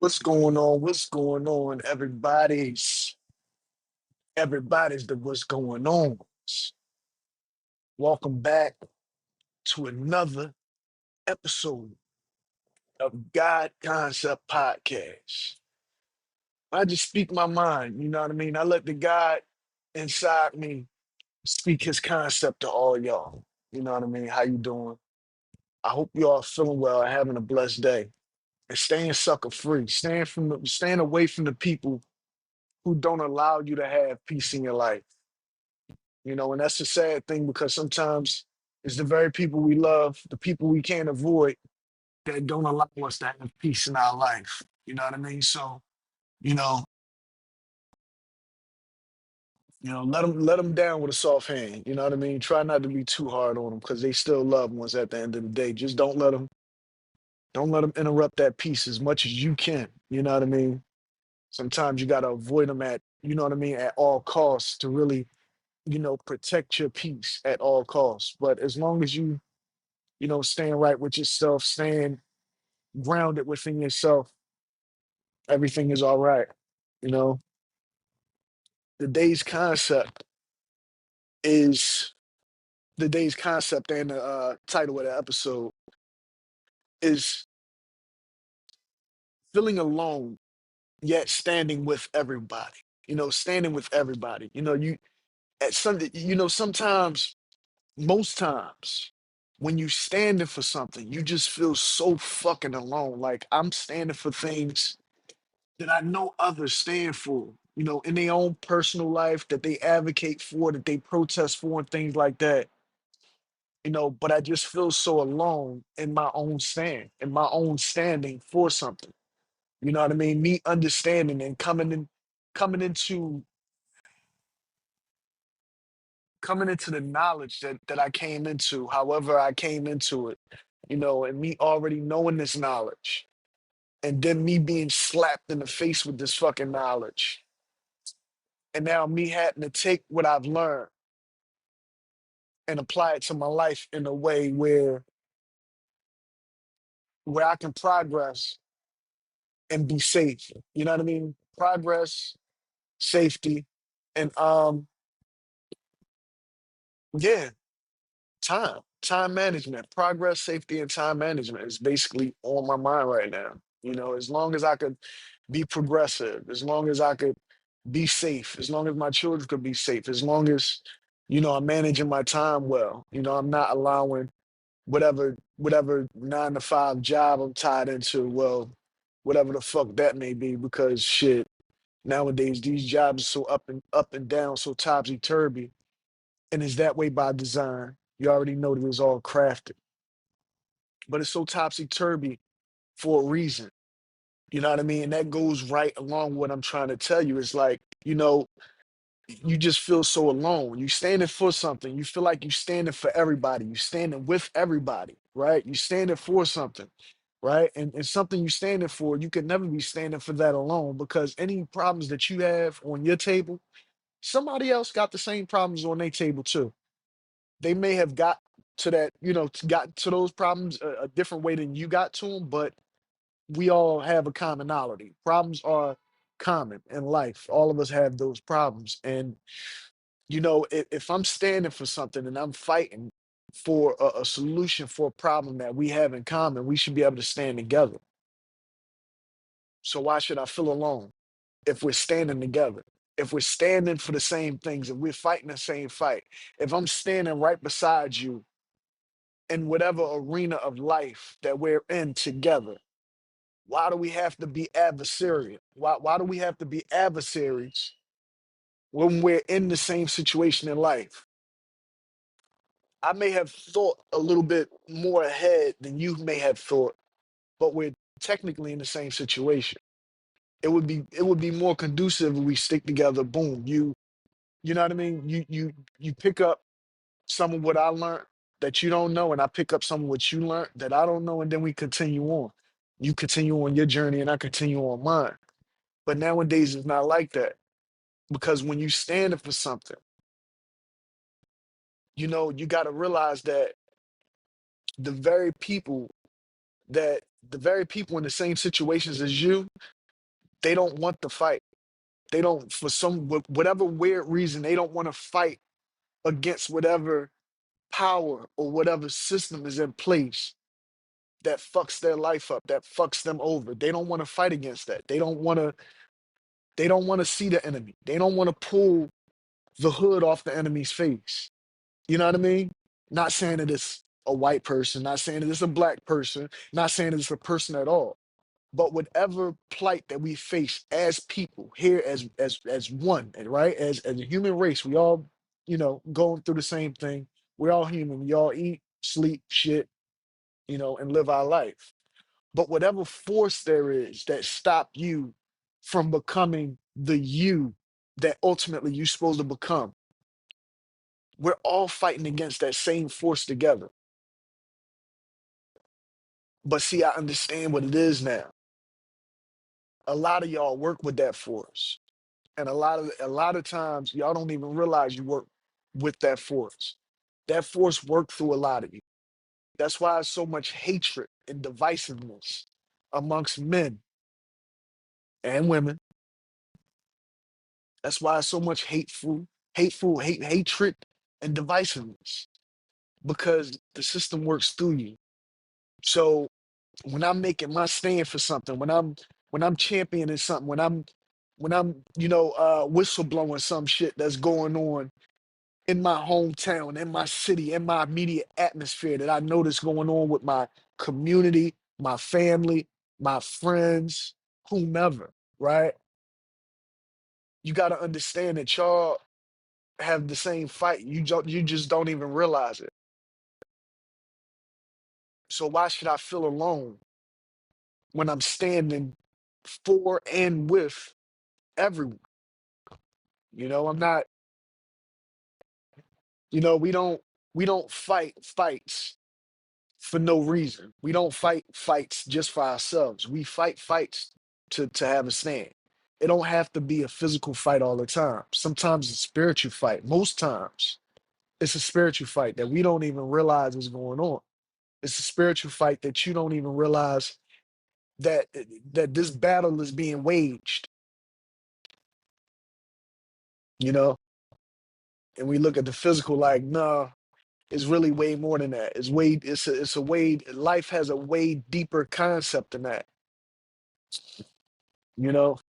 What's going on? What's going on? Everybody's the what's going on. Welcome back to another episode of God Concept Podcast. I just speak my mind, you know what I mean? I let the God inside me speak his concept to all y'all. You know what I mean? How you doing? I hope you all feeling well and having a blessed day. And staying sucker free. Staying away from the people who don't allow you to have peace in your life. And that's a sad thing because sometimes it's the very people we love, the people we can't avoid, that don't allow us to have peace in our life. You know what I mean? So, you know, let them down with a soft hand. You know what I mean? Try not to be too hard on them because they still loved ones at the end of the day. Just don't let them interrupt that peace as much as you can. You know what I mean? Sometimes you got to avoid them you know what I mean, at all costs to really, protect your peace at all costs. But as long as staying right with yourself, staying grounded within yourself, everything is all right. You know, today's concept is today's concept and the title of the episode is feeling alone yet standing with everybody. Standing with everybody. You at some sometimes, most times, when you standing for something, you just feel so fucking alone. Like I'm standing for things that I know others stand for, in their own personal life, that they advocate for, that they protest for, and things like that. But I just feel so alone in my own in my own standing for something. You know what I mean? Me understanding and coming into the knowledge that I came into, however I came into it, and me already knowing this knowledge, and then me being slapped in the face with this fucking knowledge. And now me having to take what I've learned and apply it to my life in a way where I can progress and be safe. You know what I mean? Progress, safety, and yeah, time management, progress, safety, and time management is basically on my mind right now. As long as I could be progressive, as long as I could be safe, as long as my children could be safe, as long as I'm managing my time well. I'm not allowing whatever 9 to 5 job I'm tied into, well, whatever the fuck that may be, because shit, nowadays these jobs are so up and down, so topsy turvy, and it's that way by design. You already know that it's all crafted, but it's so topsy turvy for a reason. You know what I mean? And that goes right along with what I'm trying to tell you. It's like, you just feel so alone. You standing for something. You feel like you standing for everybody. You standing with everybody, right? You standing for something, right? And something you standing for, you could never be standing for that alone, because any problems that you have on your table, somebody else got the same problems on their table too. They may have got to that, got to those problems a different way than you got to them, but we all have a commonality. Problems are common in life. All of us have those problems. And if I'm standing for something and I'm fighting for a solution for a problem that we have in common, we should be able to stand together. So why should I feel alone if we're standing together? If we're standing for the same things, if we're fighting the same fight, if I'm standing right beside you in whatever arena of life that we're in together, why do we have to be adversarial? Why do we have to be adversaries when we're in the same situation in life? I may have thought a little bit more ahead than you may have thought, but we're technically in the same situation. It would be more conducive if we stick together. Boom. You know what I mean? You pick up some of what I learned that you don't know, and I pick up some of what you learned that I don't know, and then we continue on. You continue on your journey and I continue on mine. But nowadays it's not like that, because when you standing for something, you got to realize that the very people the very people in the same situations as you, They don't want to fight. They don't, for some whatever weird reason, they don't want to fight against whatever power or whatever system is in place that fucks their life up, that fucks them over. They don't want to fight against that. They don't want to see the enemy. They don't want to pull the hood off the enemy's face. You know what I mean? Not saying that it's a white person, not saying that it's a black person, not saying that it's a person at all. But whatever plight that we face as people here, as one, and right, as a human race, we all, going through the same thing. We're all human. We all eat, sleep, shit, and live our life. But whatever force there is that stop you from becoming the you that ultimately you're supposed to become, we're all fighting against that same force together. But see, I understand what it is now. A lot of y'all work with that force. And a lot of times y'all don't even realize you work with that force. That force worked through a lot of you. That's why there's so much hatred and divisiveness amongst men and women. That's why there's so much hatred and divisiveness. Because the system works through you. So when I'm making my stand for something, when I'm championing something, when I'm whistleblowing some shit that's going on in my hometown, in my city, in my immediate atmosphere that I know that's going on with my community, my family, my friends, whomever, right? You got to understand that y'all have the same fight. You just don't even realize it. So why should I feel alone when I'm standing for and with everyone? I'm not, we don't fight fights for no reason. We don't fight fights just for ourselves. We fight fights to have a stand. It don't have to be a physical fight all the time. Sometimes it's a spiritual fight. Most times it's a spiritual fight that we don't even realize is going on. It's a spiritual fight that you don't even realize that that this battle is being waged, you know? And we look at the physical like, nah, it's really way more than that. It's a way, life has a way deeper concept than that, you know?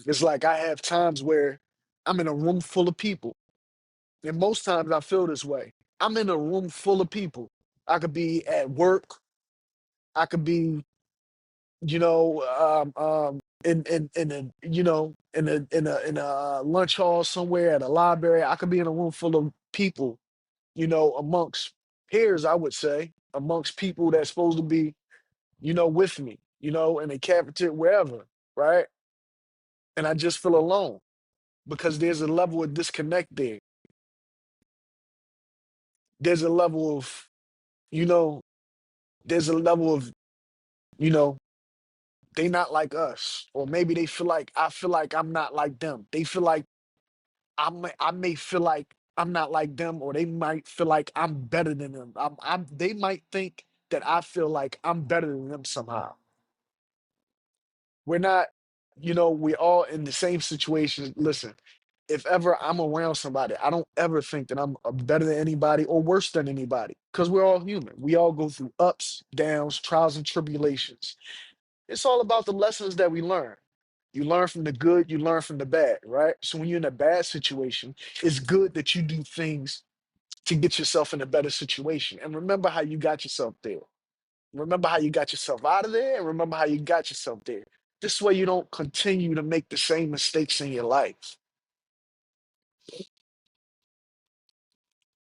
It's like I have times where I'm in a room full of people. And most times I feel this way. I'm in a room full of people. I could be at work. I could be, in a lunch hall somewhere at a library. I could be in a room full of people, amongst peers, I would say, amongst people that's supposed to be, with me, in a cafeteria, wherever, right? And I just feel alone because there's a level of disconnect there. There's a level of, you know, there's a level of, you know, they not like us. Or maybe they feel like I feel like I'm not like them. They feel like I may feel like I'm not like them, or they might feel like I'm better than them. They might think that I feel like I'm better than them somehow. We're not, we're all in the same situation. Listen, if ever I'm around somebody, I don't ever think that I'm better than anybody or worse than anybody because we're all human. We all go through ups, downs, trials, and tribulations. It's all about the lessons that we learn. You learn from the good, you learn from the bad, right? So when you're in a bad situation, it's good that you do things to get yourself in a better situation. And remember how you got yourself there. Remember how you got yourself out of there, and remember how you got yourself there. This way you don't continue to make the same mistakes in your life.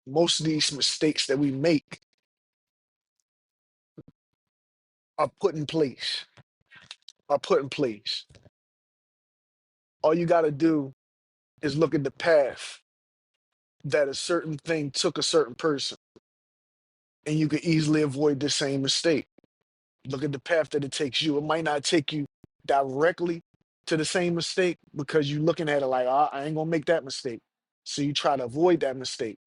Most of these mistakes that we make are put in place. Are put in place. All you got to do is look at the path that a certain thing took a certain person, and you could easily avoid the same mistake. Look at the path that it takes you. It might not take you directly to the same mistake because you're looking at it like, I ain't gonna make that mistake. So you try to avoid that mistake,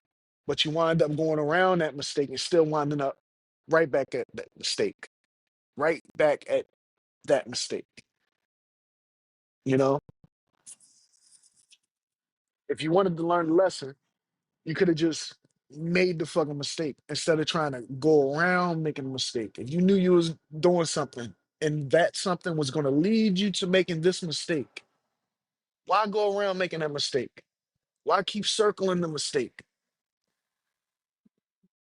but you wind up going around that mistake and still winding up right back at that mistake, right back at that mistake. You know, if you wanted to learn the lesson, you could have just made the fucking mistake instead of trying to go around making a mistake. If you knew you was doing something and that something was going to lead you to making this mistake, why go around making that mistake? Why keep circling the mistake?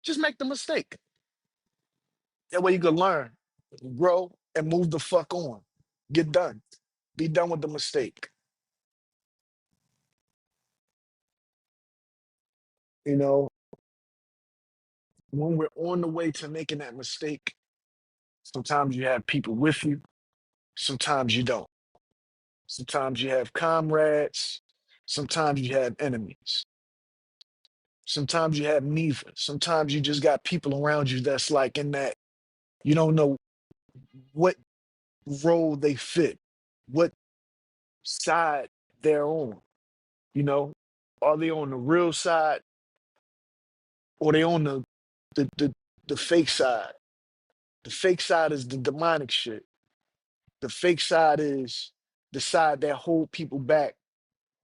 Just make the mistake. That way you can learn, grow, and move the fuck on. Get done. Be done with the mistake. You know, when we're on the way to making that mistake, sometimes you have people with you, sometimes you don't. Sometimes you have comrades, sometimes you have enemies. Sometimes you have neither. Sometimes you just got people around you that's like in that you don't know what role they fit, what side they're on. You know, are they on the real side or they on the the, the fake side? The fake side is the demonic shit. The fake side is the side that hold people back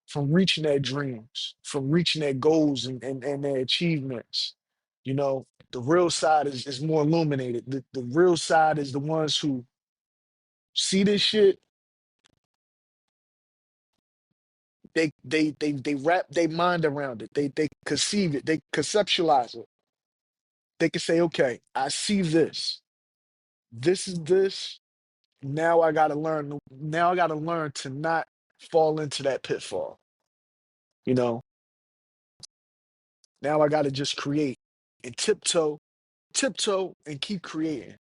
from reaching their dreams, from reaching their goals and their achievements. You know, the real side is more illuminated. The real side is the ones who see this shit, they wrap their mind around it. They conceive it, they conceptualize it. They can say, okay, I see this. This is this. Now I gotta learn. Now I gotta learn to not fall into that pitfall. You know, now I gotta just create and tiptoe and keep creating.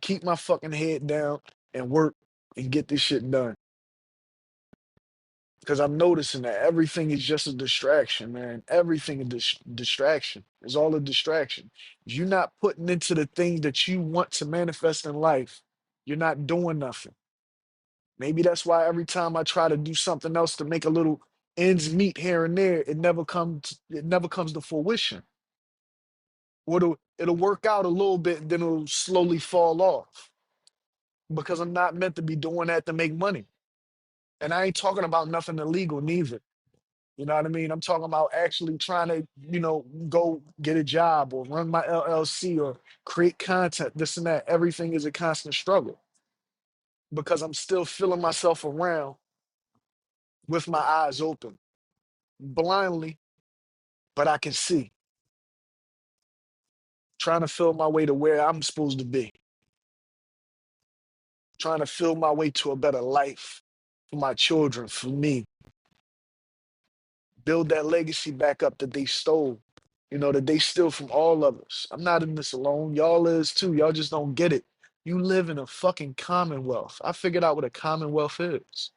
Keep my fucking head down and work and get this shit done. Because I'm noticing that everything is just a distraction, man. Everything is distraction. It's all a distraction. If you're not putting into the thing that you want to manifest in life, you're not doing nothing. Maybe that's why every time I try to do something else to make a little ends meet here and there, it never comes to fruition. Or it'll work out a little bit, then it'll slowly fall off because I'm not meant to be doing that to make money. And I ain't talking about nothing illegal neither. You know what I mean? I'm talking about actually trying to, go get a job or run my LLC or create content, this and that. Everything is a constant struggle because I'm still feeling myself around with my eyes open, blindly, but I can see, trying to feel my way to where I'm supposed to be, trying to feel my way to a better life for my children, for me, build that legacy back up that they stole, that they steal from all of us. I'm not in this alone. Y'all is too. Y'all just don't get it. You live in a fucking commonwealth. I figured out what a commonwealth is.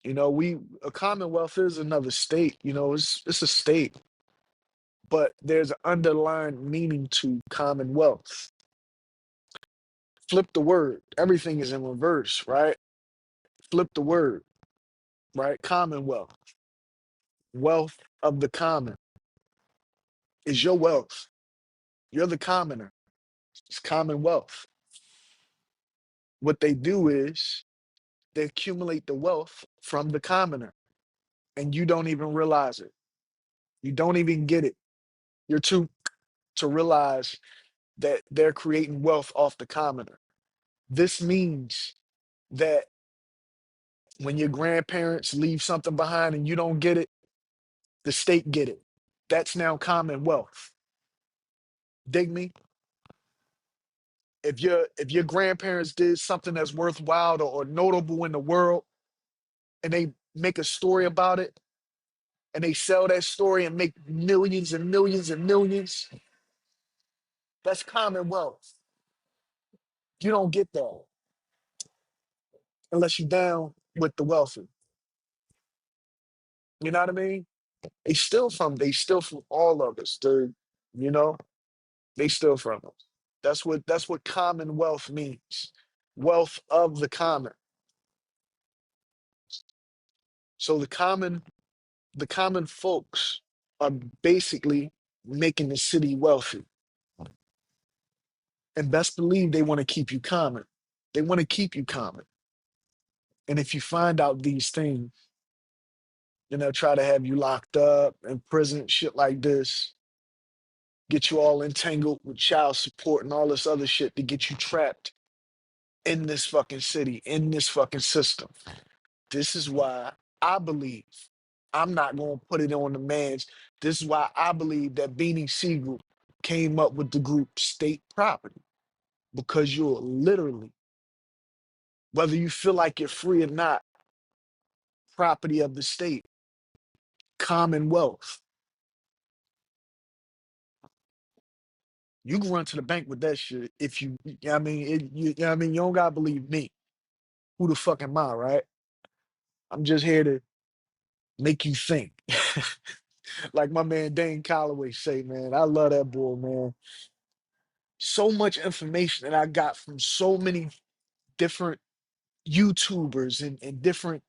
A commonwealth is another state. It's a state, but there's an underlying meaning to commonwealth. Flip the word. Everything is in reverse, right? Flip the word, right? Commonwealth. Wealth of the common is your wealth. You're the commoner. It's commonwealth. What they do is they accumulate the wealth from the commoner, and you don't even realize it. You don't even get it. You're too to realize that they're creating wealth off the commoner. This means that when your grandparents leave something behind and you don't get it, the state get it. That's now commonwealth. Dig me? If your grandparents did something that's worthwhile or notable in the world and they make a story about it and they sell that story and make millions and millions and millions, that's commonwealth. You don't get that unless you're down with the wealthy. You know what I mean? They steal from all of us, dude. You know, they steal from us. That's what commonwealth means. Wealth of the common. So the common folks are basically making the city wealthy. And best believe they want to keep you common. They want to keep you common. And if you find out these things, then they'll try to have you locked up in prison, shit like this, get you all entangled with child support and all this other shit to get you trapped in this fucking city, in this fucking system. This is why I believe I'm not going to put it on the man's. This is why I believe that Beanie Siegel came up with the group State Property, because you're literally, whether you feel like you're free or not, property of the state, commonwealth. You can run to the bank with that shit if I mean, I mean, you don't gotta believe me. Who the fuck am I, right? I'm just here to make you think. Like my man Dane Calloway say, man, I love that boy, man. So much information that I got from so many different YouTubers and different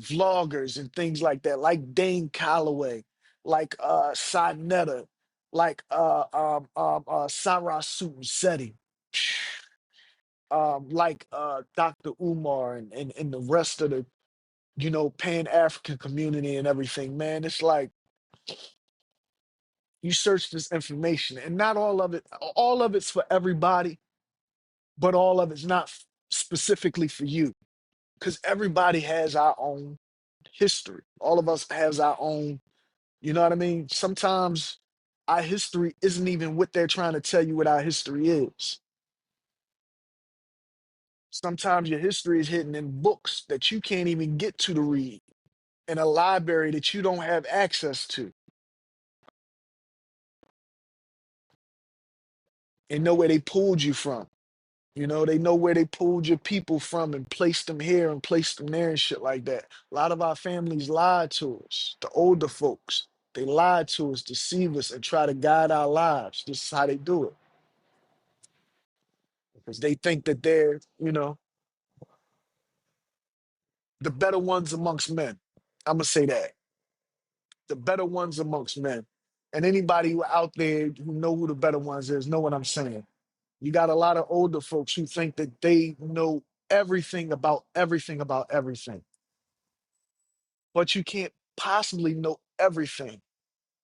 vloggers and things like that, like Dane Calloway, like Sinetta, like Sarah Susan Seti, like Dr. Umar and the rest of the, Pan African community and everything, man. It's like you search this information and not all of it's for everybody, but all of it's not specifically for you, because everybody has our own history. All of us has our own, you know what I mean? Sometimes our history isn't even what they're trying to tell you what our history is. Sometimes your history is hidden in books that you can't even get to read, in a library that you don't have access to, and know where they pulled you from. They know where they pulled your people from and placed them here and placed them there and shit like that. A lot of our families lied to us, the older folks. They lied to us, deceive us, and try to guide our lives. This is how they do it. Because they think that they're, the better ones amongst men. I'm gonna say that. The better ones amongst men. And anybody who out there who know who the better ones is, know what I'm saying. You got a lot of older folks who think that they know everything about everything. But you can't possibly know everything.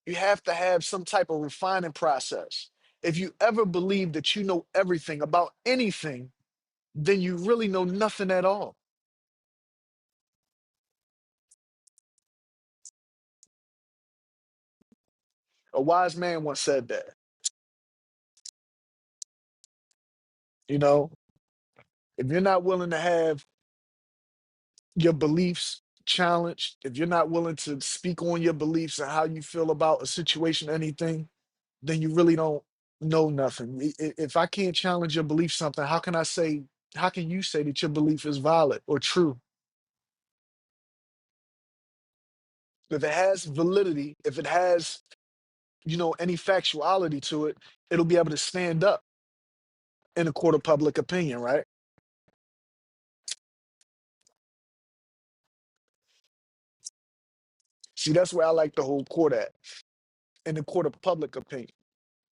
You have to have some type of refining process. If you ever believe that you know everything about anything, then you really know nothing at all. A wise man once said that. You know, if you're not willing to have your beliefs challenged, if you're not willing to speak on your beliefs and how you feel about a situation, anything, then you really don't know nothing. If I can't challenge your belief something, how can you say that your belief is valid or true? If it has validity, if it has, any factuality to it, it'll be able to stand up in a court of public opinion, right? See, that's where I like the whole court at, in the court of public opinion,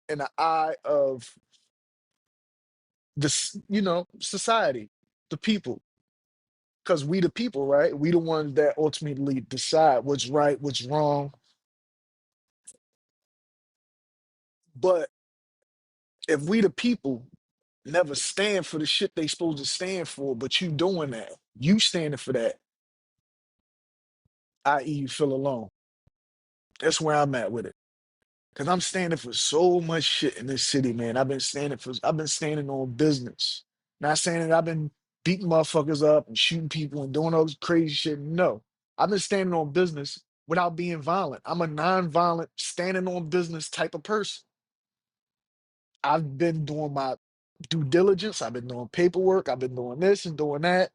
in the eye of this, society, the people. Because we the people, right? We the ones that ultimately decide what's right, what's wrong. But if we the people never stand for the shit they supposed to stand for, but you doing that, you standing for that, i.e., you feel alone. That's where I'm at with it. Cause I'm standing for so much shit in this city, man. I've been standing on business. Not saying that I've been beating motherfuckers up and shooting people and doing all this crazy shit. No. I've been standing on business without being violent. I'm a non-violent, standing on business type of person. I've been doing my due diligence. I've been doing paperwork. I've been doing this and doing that.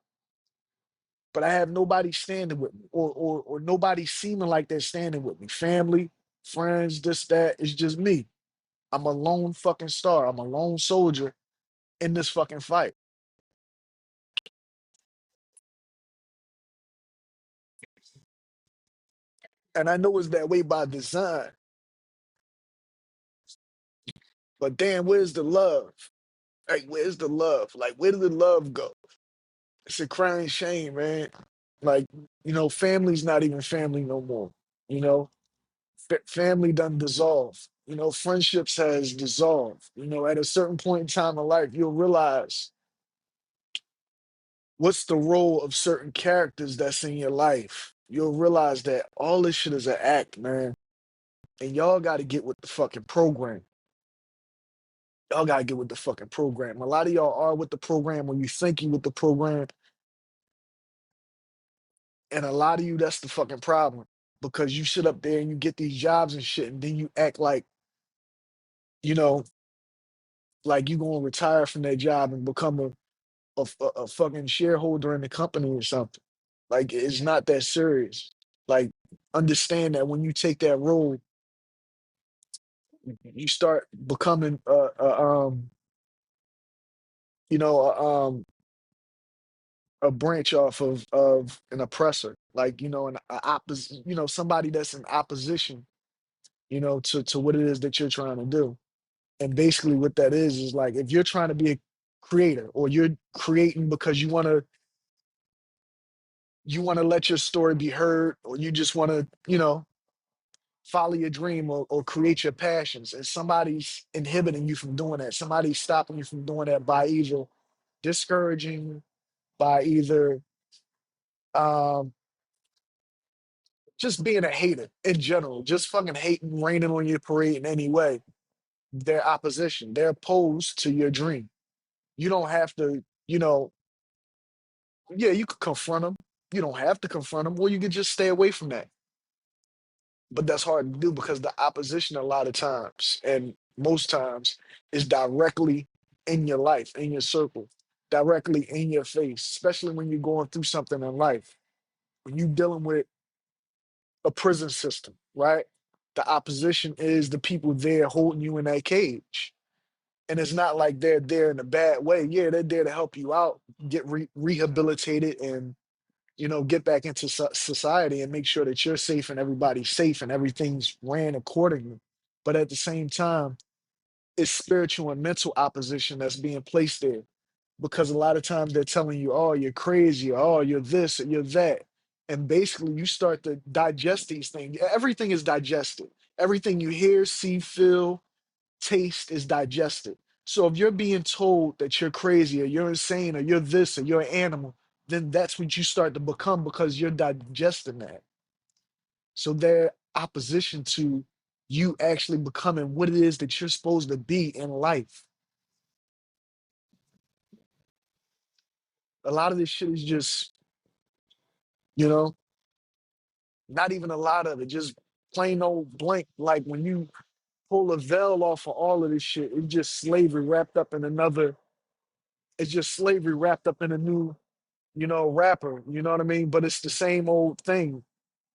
But I have nobody standing with me, or nobody seeming like they're standing with me. Family, friends, this, that. It's just me. I'm a lone fucking star. I'm a lone soldier in this fucking fight. And I know it's that way by design. But damn, where's the love? Like, where's the love? Like, where did the love go? It's a crying shame, man. Like, family's not even family no more. You know, family done dissolve. Friendships has dissolved. At a certain point in time in life, you'll realize what's the role of certain characters that's in your life. You'll realize that all this shit is an act, man. And y'all got to get with the fucking program. Y'all got to get with the fucking program. A lot of y'all are with the program when you think you with the program. And a lot of you, that's the fucking problem. Because you sit up there and you get these jobs and shit, and then you act you know, like you gonna retire from that job and become a fucking shareholder in the company or something. Like it's not that serious. Like understand that when you take that role, you start becoming a branch off of an oppressor, like an somebody that's in opposition, to what it is that you're trying to do. And basically, what that is like if you're trying to be a creator or you're creating because you want to let your story be heard, or you just want to follow your dream, or create your passions, and somebody's inhibiting you from doing that, somebody's stopping you from doing that by either discouraging you, by either um just being a hater in general, just fucking hating, raining on your parade in any way. They're opposition, they're opposed to your dream. You don't have to, yeah, you could confront them. You don't have to confront them, or you could just stay away from that. But that's hard to do because the opposition, a lot of times, and most times, is directly in your life, in your circle, directly in your face, especially when you're going through something in life. When you're dealing with a prison system, right? The opposition is the people there holding you in that cage. And it's not like they're there in a bad way. Yeah, they're there to help you out, get rehabilitated, and get back into society and make sure that you're safe and everybody's safe and everything's ran accordingly. But at the same time, it's spiritual and mental opposition that's being placed there, because a lot of times they're telling you, oh, you're crazy, or, oh, you're this, or you're that. And basically, you start to digest these things. Everything is digested. Everything you hear, see, feel, taste is digested. So if you're being told that you're crazy, or you're insane, or you're this, or you're an animal, then that's what you start to become because you're digesting that. So their opposition to you actually becoming what it is that you're supposed to be in life. A lot of this shit is just, you know, not even a lot of it, just plain old blank. Like when you pull a veil off of all of this shit, it's just slavery wrapped up in another, it's just slavery wrapped up in a new, rapper, you know what I mean? But it's the same old thing.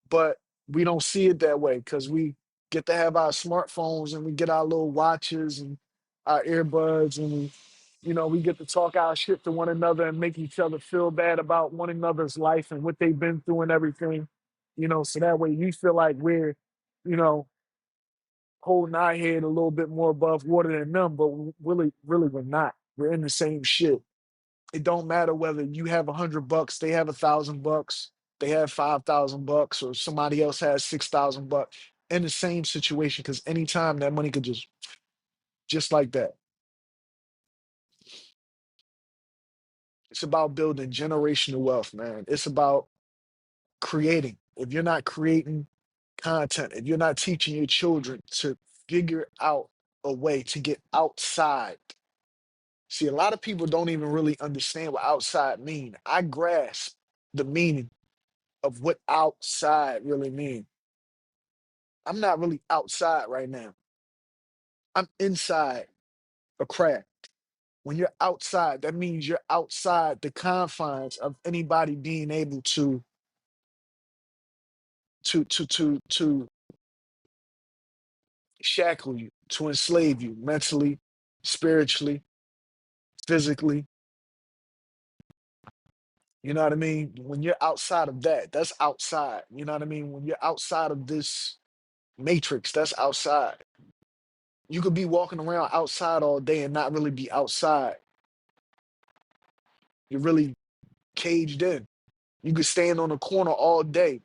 But we don't see it that way because we get to have our smartphones and we get our little watches and our earbuds, and we get to talk our shit to one another and make each other feel bad about one another's life and what they've been through and everything. So that way we feel like we're, you know, holding our head a little bit more above water than them, but really we're not. We're in the same shit. It don't matter whether you have $100, they have $1,000, they have $5,000, or somebody else has $6,000. In the same situation, because anytime that money could just like that. It's about building generational wealth, man. It's about creating. If you're not creating content, if you're not teaching your children to figure out a way to get outside. See, a lot of people don't even really understand what outside mean. I grasp the meaning of what outside really mean. I'm not really outside right now. I'm inside a craft. When you're outside, that means you're outside the confines of anybody being able to shackle you, to enslave you mentally, spiritually, physically. You know what I mean? When you're outside of that, that's outside. You know what I mean? When you're outside of this matrix, that's outside. You could be walking around outside all day and not really be outside. You really caged in. You could stand on the corner all day,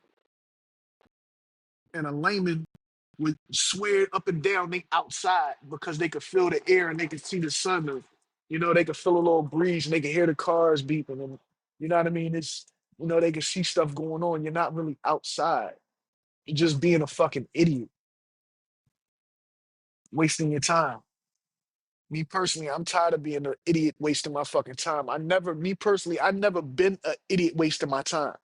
and a layman would swear up and down they outside because they could feel the air and they could see the sun. Or, they could feel a little breeze and they could hear the cars beeping. And you know what I mean? They can see stuff going on. You're not really outside. You're just being a fucking idiot, wasting your time. Me personally, I'm tired of being an idiot wasting my fucking time. Me personally, I never been an idiot wasting my time.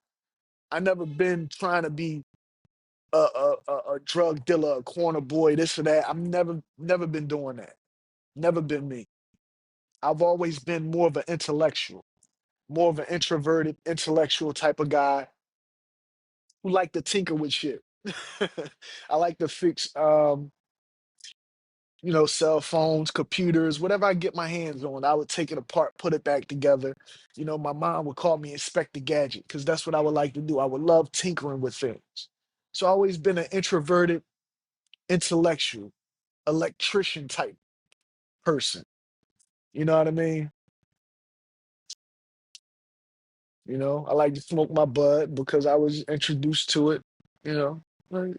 I never been trying to be a drug dealer, a corner boy, this or that. I've never been doing that. Never been me. I've always been more of an intellectual, more of an introverted, intellectual type of guy who like to tinker with shit. I like to fix cell phones, computers, whatever I get my hands on, I would take it apart, put it back together. My mom would call me Inspector Gadget because that's what I would like to do. I would love tinkering with things. So I always been an introverted, intellectual, electrician type person. You know what I mean? I like to smoke my bud because I was introduced to it. You know, like,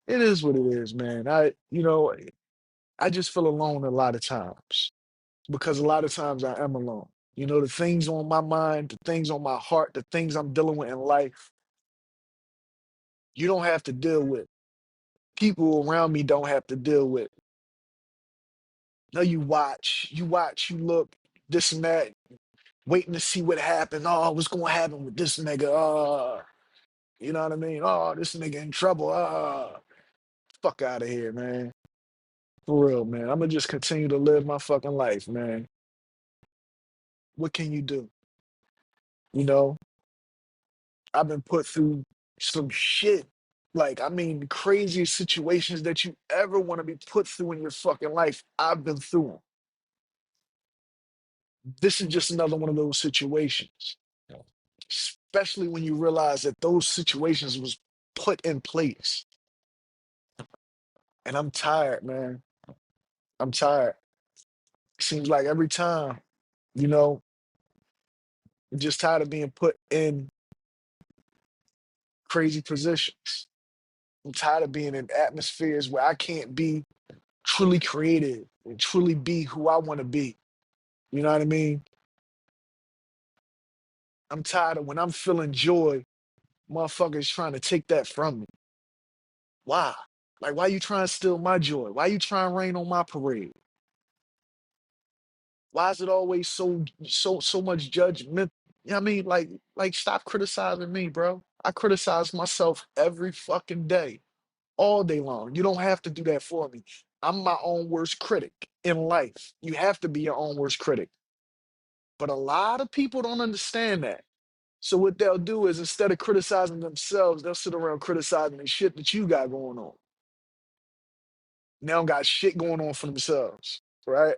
it is what it is, man. I just feel alone a lot of times because a lot of times I am alone. The things on my mind, the things on my heart, the things I'm dealing with in life, you don't have to deal with. People around me don't have to deal with. No, you look, this and that, waiting to see what happens. Oh, what's going to happen with this nigga? You know what I mean? Oh, this nigga in trouble. Fuck out of here, man. For real, man. I'm gonna just continue to live my fucking life, man. What can you do? You know, I've been put through some shit. Like, I mean, the craziest situations that you ever want to be put through in your fucking life. I've been through them. This is just another one of those situations. Especially when you realize that those situations was put in place. And I'm tired, man. I'm tired. Seems like every time, you know, I'm just tired of being put in crazy positions. I'm tired of being in atmospheres where I can't be truly creative and truly be who I want to be. You know what I mean? I'm tired of when I'm feeling joy, motherfuckers trying to take that from me. Why? Like, why you trying to steal my joy? Why you trying to rain on my parade? Why is it always so much judgment? You know what I mean? Like stop criticizing me, bro. I criticize myself every fucking day, all day long. You don't have to do that for me. I'm my own worst critic in life. You have to be your own worst critic. But a lot of people don't understand that. So what they'll do is instead of criticizing themselves, they'll sit around criticizing the shit that you got going on. They don't got shit going on for themselves, right?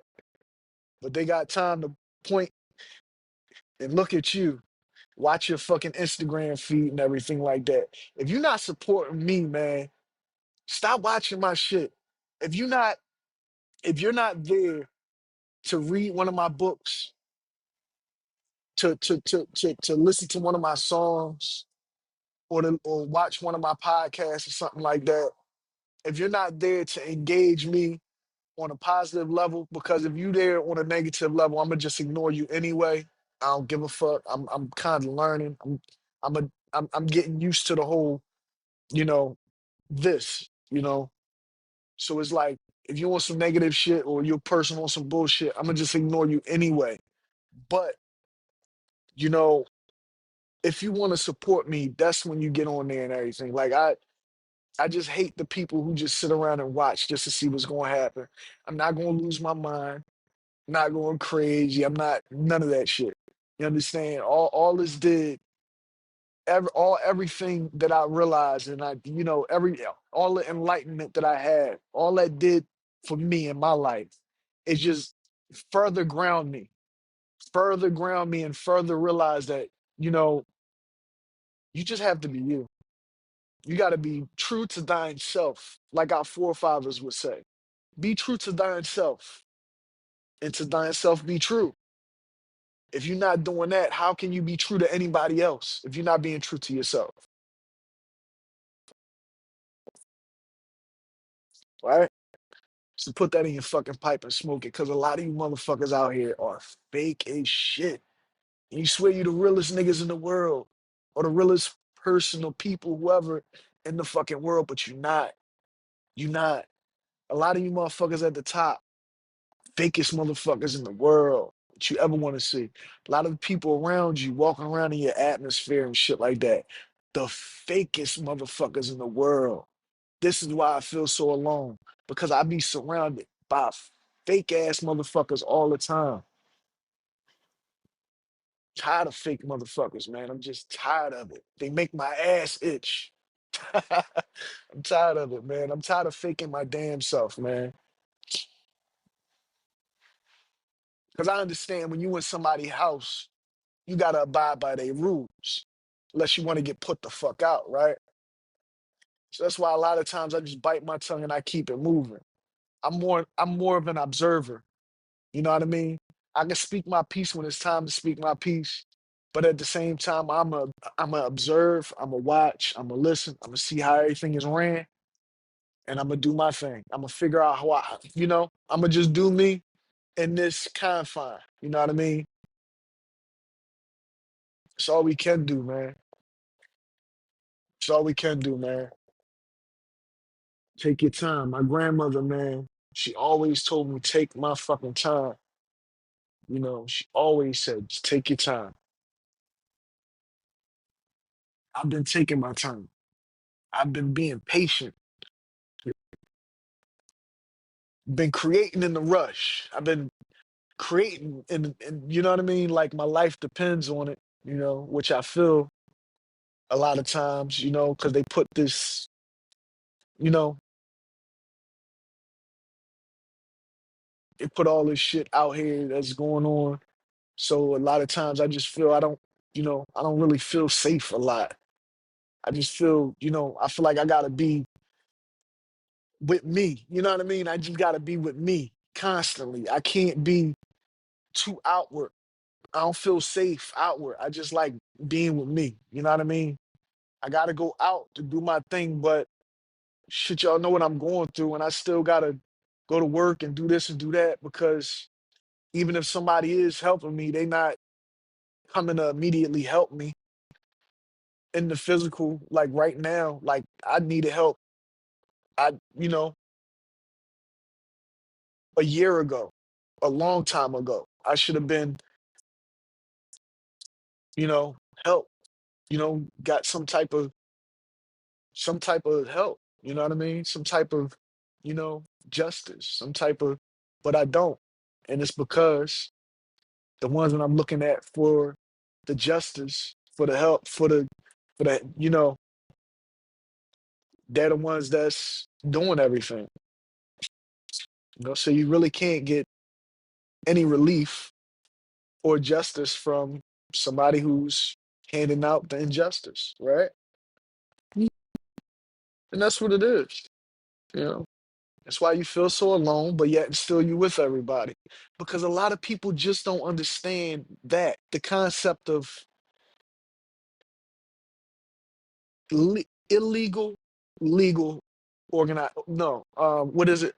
But they got time to point and look at you, watch your fucking Instagram feed and everything like that. If you're not supporting me, man, stop watching my shit. If you're not, if you're not there to read one of my books, to listen to one of my songs, or watch one of my podcasts or something like that, if you're not there to engage me on a positive level, because if you there on a negative level, I'm gonna just ignore you anyway. I don't give a fuck. I'm kind of learning. I'm getting used to the whole, you know, this, So it's like if you want some negative shit or you're personal on some bullshit, I'm gonna just ignore you anyway. But you know, if you want to support me, that's when you get on there and everything. Like I just hate the people who just sit around and watch just to see what's going to happen. I'm not going to lose my mind. I'm not going crazy. I'm not none of that shit. You understand? All this did everything that I realized and every all the enlightenment that I had, all that did for me in my life is just further ground me, and further realize that, you know, you just have to be you. You got to be true to thine self, like our forefathers would say. Be true to thine self, and to thine self be true. If you're not doing that, how can you be true to anybody else if you're not being true to yourself? Right? So put that in your fucking pipe and smoke it, because a lot of you motherfuckers out here are fake as shit. And you swear you the realest niggas in the world, or the realest person or people, whoever in the fucking world, but you're not. You're not. A lot of you motherfuckers at the top, fakest motherfuckers in the world that you ever want to see. A lot of the people around you walking around in your atmosphere and shit like that, the fakest motherfuckers in the world. This is why I feel so alone, because I be surrounded by fake ass motherfuckers all the time. Tired of fake motherfuckers, man. I'm just tired of it. They make my ass itch. I'm tired of it, man. I'm tired of faking my damn self, man. Because I understand when you in somebody's house, you gotta abide by their rules, unless you want to get put the fuck out, right? So that's why a lot of times I just bite my tongue and I keep it moving. I'm more of an observer. You know what I mean? I can speak my piece when it's time to speak my piece, but at the same time, I'm a observe, I'm a watch, I'm a listen, I'm gonna see how everything is ran, and I'm gonna do my thing. I'm gonna figure out how I'm gonna just do me in this confine. You know what I mean? It's all we can do, man. It's all we can do, man. Take your time. My grandmother, man, she always told me take my fucking time. She always said, just take your time. I've been taking my time. I've been being patient, been creating in the rush. I've been creating and you know what I mean? Like my life depends on it, which I feel a lot of times, because they put this, you know, they put all this shit out here that's going on. So a lot of times I just feel I don't really feel safe a lot. I just feel, I feel like I gotta be with me. You know what I mean? I just gotta be with me constantly. I can't be too outward. I don't feel safe outward. I just like being with me. You know what I mean? I gotta go out to do my thing, but shit, y'all know what I'm going through, and I still gotta go to work and do this and do that because even if somebody is helping me, they not coming to immediately help me in the physical. Like right now, like I needed help. I, you know, a year ago, a long time ago, I should have been, help. Got some type of help. You know what I mean? Some type of, justice. Some type of, but I don't, and it's because the ones that I'm looking at for the justice, for the help, for that, they're the ones that's doing everything. So you really can't get any relief or justice from somebody who's handing out the injustice, right? And that's what it is. You know, that's why you feel so alone, but yet still you with everybody. Because a lot of people just don't understand that the concept of illegal, legal, organized. No, what is it?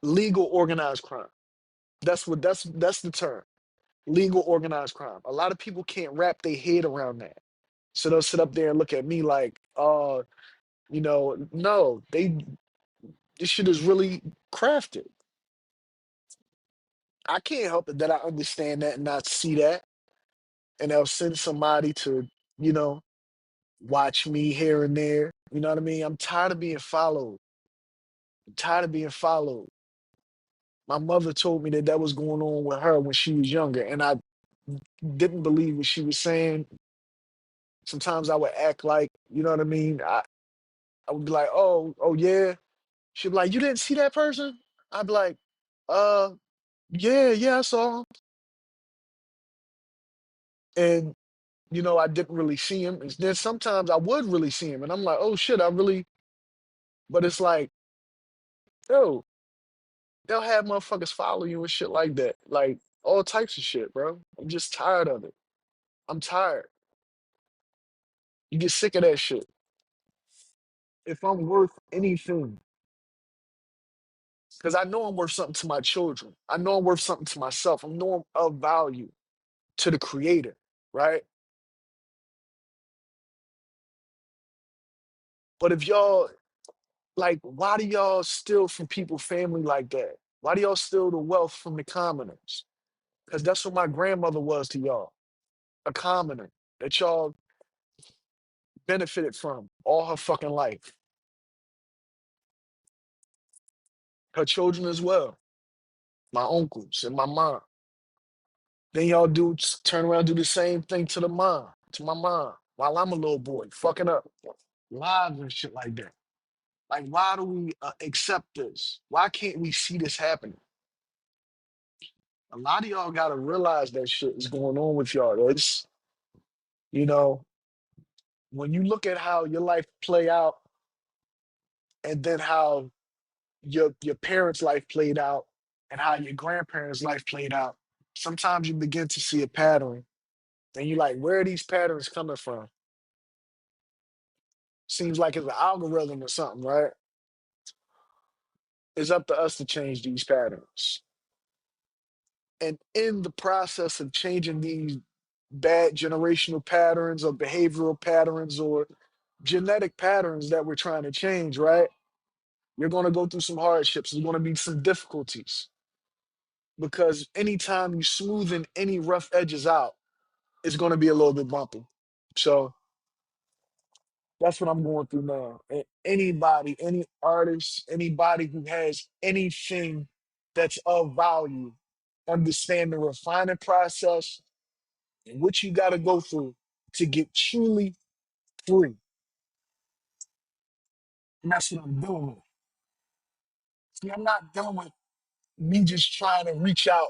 Legal organized crime. That's the term. Legal organized crime. A lot of people can't wrap their head around that. So they'll sit up there and look at me like, no, this shit is really crafted. I can't help it that I understand that and not see that. And they'll send somebody to, you know, watch me here and there. You know what I mean? I'm tired of being followed. I'm tired of being followed. My mother told me that that was going on with her when she was younger, and I didn't believe what she was saying. Sometimes I would act like, you know what I mean? I would be like, oh yeah. She'd be like, you didn't see that person? I'd be like, uh, yeah, yeah, I saw him. And, I didn't really see him. And then sometimes I would really see him. And I'm like, oh shit, I really, but it's like, yo, they'll have motherfuckers follow you and shit like that. Like, all types of shit, bro. I'm just tired of it. I'm tired. You get sick of that shit. If I'm worth anything, because I know I'm worth something to my children. I know I'm worth something to myself. I know I'm of value to the creator, right? But if y'all like, why do y'all steal from people family like that? Why do y'all steal the wealth from the commoners? Because that's what my grandmother was to y'all, a commoner that y'all benefited from all her fucking life. Her children as well, my uncles and my mom. Then y'all do turn around and do the same thing to the mom, to my mom, while I'm a little boy, fucking up lives and shit like that. Like, why do we accept this? Why can't we see this happening? A lot of y'all gotta realize that shit is going on with y'all. It's, you know, when you look at how your life play out and then how your parents' life played out and how your grandparents' life played out, sometimes you begin to see a pattern and you're like, where are these patterns coming from? Seems like it's an algorithm or something, right? It's up to us to change these patterns. And in the process of changing these bad generational patterns or behavioral patterns or genetic patterns that we're trying to change, right? You're going to go through some hardships. There's going to be some difficulties because anytime you smoothen any rough edges out, it's going to be a little bit bumpy. So that's what I'm going through now. And anybody, any artist, anybody who has anything that's of value, understand the refining process and what you got to go through to get truly free. And that's what I'm doing. See, I'm not dealing with me just trying to reach out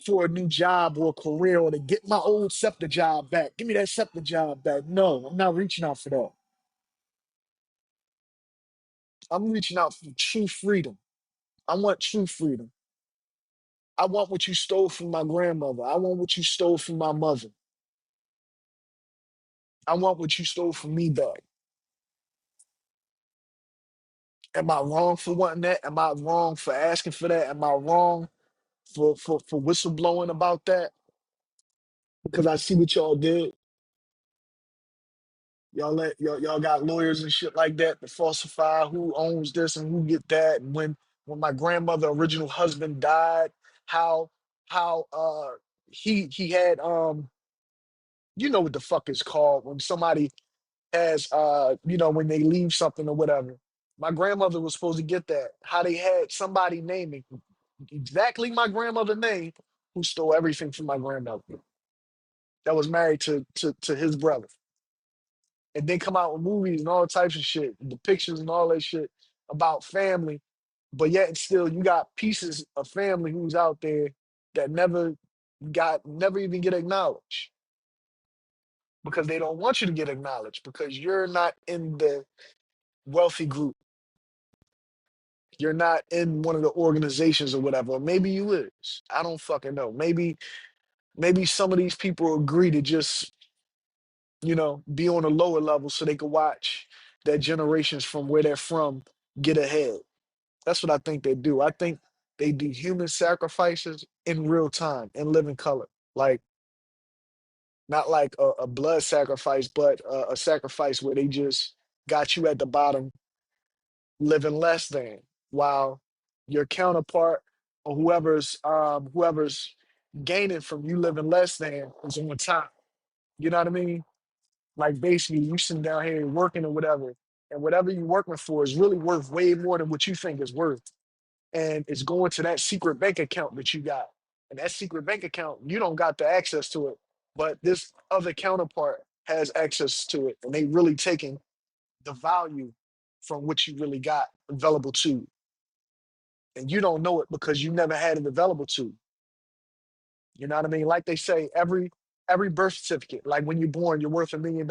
for a new job or a career or to get my old SEPTA job back. Give me that SEPTA job back. No, I'm not reaching out for that. I'm reaching out for true freedom. I want true freedom. I want what you stole from my grandmother. I want what you stole from my mother. I want what you stole from me back. Am I wrong for wanting that? Am I wrong for asking for that? Am I wrong for whistleblowing about that? Because I see what y'all did. Y'all got lawyers and shit like that to falsify who owns this and who get that. And when my grandmother original husband died, how how he had you know what the fuck is called when somebody has you know when they leave something or whatever. My grandmother was supposed to get that. How they had somebody naming exactly my grandmother name who stole everything from my grandmother that was married to his brother. And then come out with movies and all types of shit, depictions and all that shit about family. But yet and still, you got pieces of family who's out there that never even get acknowledged because they don't want you to get acknowledged because you're not in the wealthy group. You're not in one of the organizations or whatever. Or maybe you is. I don't fucking know. Maybe some of these people agree to just be on a lower level so they could watch their generations from where they're from get ahead. That's what I think they do. I think they do human sacrifices in real time in living color. Like, not like a blood sacrifice, but a sacrifice where they just got you at the bottom living less than, while your counterpart or whoever's gaining from you living less than is on top. You know what I mean? Like basically you sitting down here working or whatever, and whatever you're working for is really worth way more than what you think is worth. And it's going to that secret bank account that you got. And that secret bank account, you don't got the access to it, but this other counterpart has access to it. And they really taking the value from what you really got available to you. And you don't know it because you never had it available to you. You know what I mean? Like they say, every birth certificate, like when you're born, you're worth $1 million.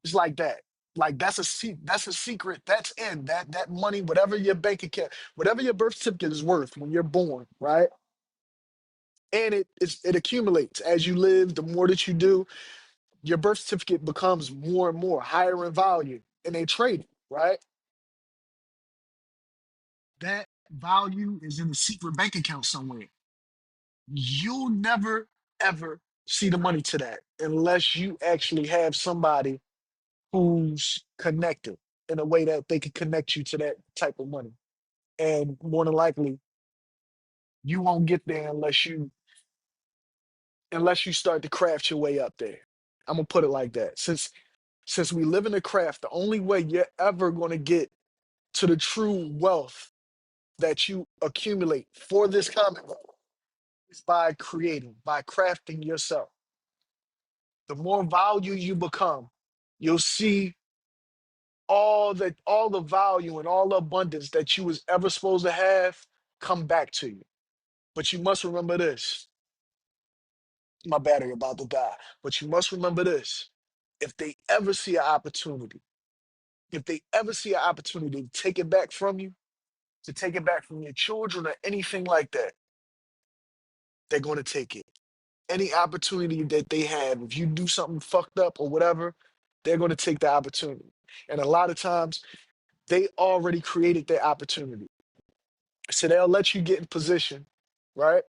It's like that. Like that's a secret. That's in that money, whatever your bank account, whatever your birth certificate is worth when you're born, right? And it accumulates as you live. The more that you do, your birth certificate becomes more and more higher in value, and they trade it, right? That value is in a secret bank account somewhere. You'll never ever see the money to that unless you actually have somebody who's connected in a way that they can connect you to that type of money. And more than likely, you won't get there unless you start to craft your way up there. I'm gonna put it like that. Since we live in the craft, the only way you're ever gonna get to the true wealth that you accumulate for this Commonwealth is by creating, by crafting yourself. The more value you become, you'll see all the value and all the abundance that you was ever supposed to have come back to you. But you must remember this. My battery about to die. But you must remember this. If they ever see an opportunity, if they ever see an opportunity to take it back from you, to take it back from your children or anything like that, they're going to take it. Any opportunity that they have, if you do something fucked up or whatever, they're going to take the opportunity. And a lot of times, they already created their opportunity. So they'll let you get in position, right?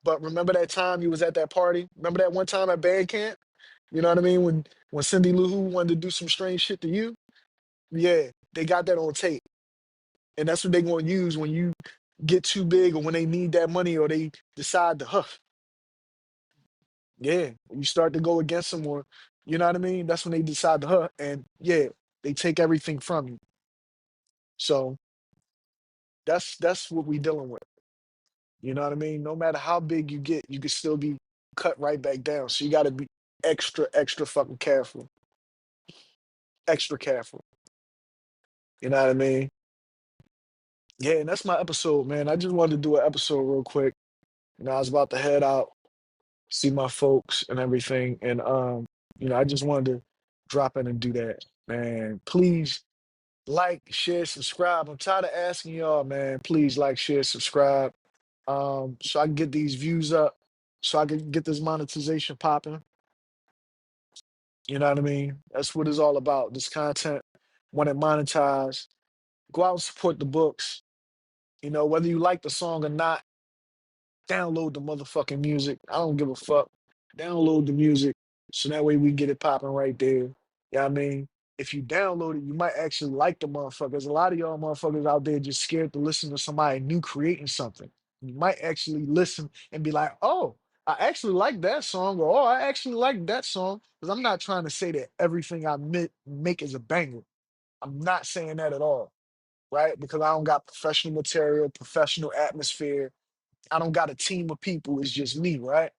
But remember that time you was at that party? Remember that one time at band camp? You know what I mean? When Cindy Lou Who wanted to do some strange shit to you? Yeah, they got that on tape. And that's what they're going to use when you get too big or when they need that money or they decide to huff. Yeah, when you start to go against someone, you know what I mean? That's when they decide to huff. And yeah, they take everything from you. So that's what we dealing with. You know what I mean? No matter how big you get, you can still be cut right back down. So you got to be extra, extra fucking careful. Extra careful. You know what I mean? Yeah, and that's my episode, man. I just wanted to do an episode real quick. I was about to head out, see my folks and everything. And I just wanted to drop in and do that. Man, please like, share, subscribe. I'm tired of asking y'all, man. Please like, share, subscribe. So I can get these views up, so I can get this monetization popping. You know what I mean? That's what it's all about. This content, when it monetized, go out and support the books. Whether you like the song or not, download the motherfucking music. I don't give a fuck. Download the music so that way we get it popping right there. You know what I mean? If you download it, you might actually like the motherfuckers. A lot of y'all motherfuckers out there just scared to listen to somebody new creating something. You might actually listen and be like, oh, I actually like that song, or oh, I actually like that song. Because I'm not trying to say that everything make is a banger. I'm not saying that at all, right? Because I don't got professional material, professional atmosphere. I don't got a team of people. It's just me, right?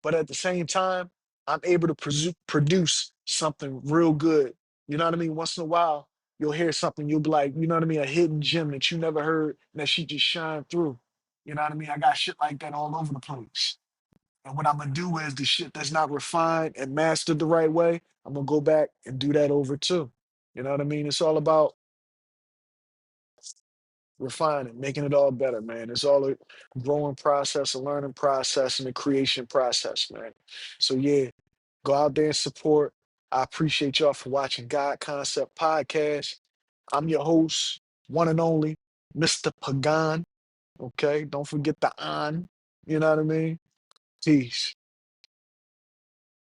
But at the same time, I'm able to produce something real good. You know what I mean? Once in a while, you'll hear something, you'll be like, you know what I mean, a hidden gem that you never heard and that she just shine through. You know what I mean? I got shit like that all over the place. And what I'm gonna do is the shit that's not refined and mastered the right way, I'm gonna go back and do that over too. You know what I mean? It's all about refining, making it all better, man. It's all a growing process, a learning process, and a creation process, man. So yeah, go out there and support. I appreciate y'all for watching God Concept Podcast. I'm your host, one and only, Mr. Pagan. Okay, don't forget the on. You know what I mean? Peace.